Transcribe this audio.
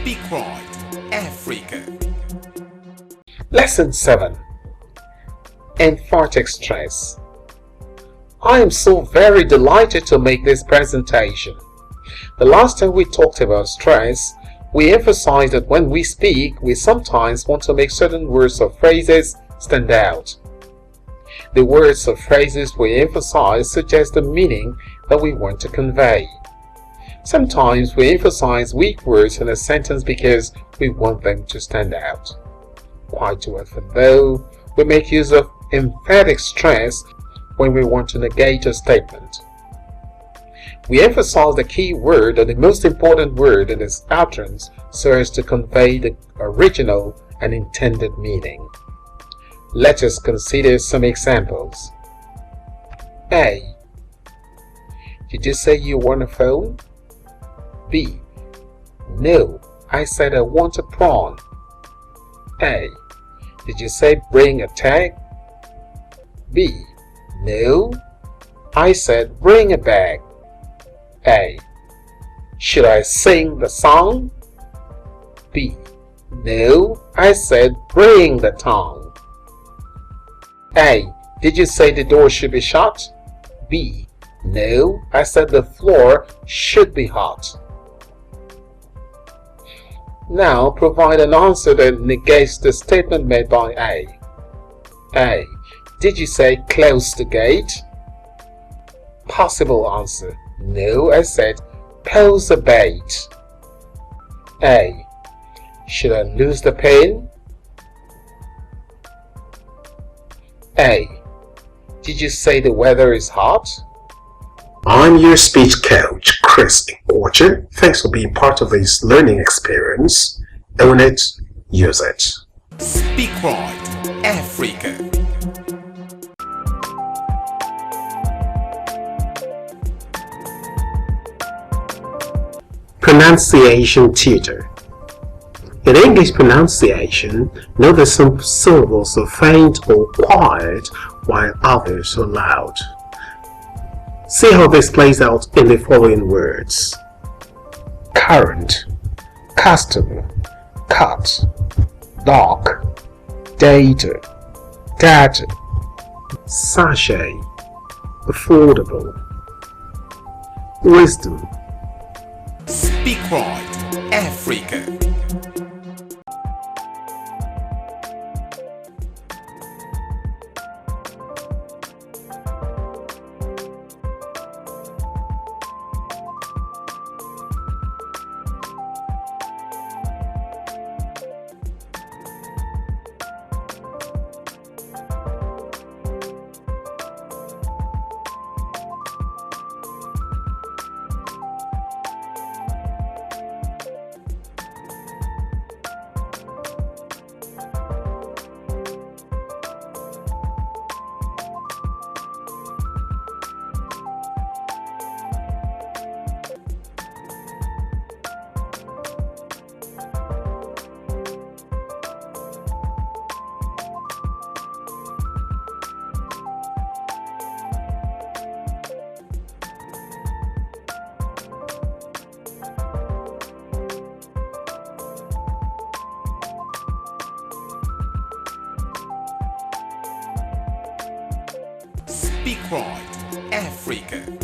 Speak right, Africa. Lesson 7. Emphatic stress. I am so very delighted to make this presentation. The last time we talked about stress, we emphasized that when we speak, we sometimes want to make certain words or phrases stand out. The words or phrases we emphasize suggest the meaning that we want to convey. Sometimes we emphasize weak words in a sentence because we want them to stand out. Quite too often, though, we make use of emphatic stress when we want to negate a statement. We emphasize the key word or the most important word in its utterance so as to convey the original and intended meaning. Let us consider some examples. A. Did you say you want a phone? B. No, I said I want a prawn. A. Did you say bring a tag? B. No, I said bring a bag. A. Should I sing the song? B. No, I said bring the tongue. A. Did you say the door should be shut? B. No, I said the floor should be hot. Now provide an answer that negates the statement made by A. A. Did you say close the gate? Possible answer. No, I said pose a bait. A. Should I lose the pen? A. Did you say the weather is hot? I'm your speech coach, Chris Orchard. Thanks for being part of this learning experience. Own it, use it. Speak right, Africa. Pronunciation tutor. In English pronunciation, note that some syllables are faint or quiet while others are loud. See how this plays out in the following words: current, customer, cut, dock, data, gadget, sachet, affordable, wisdom. Speak right, Africa. Speak right, Africa.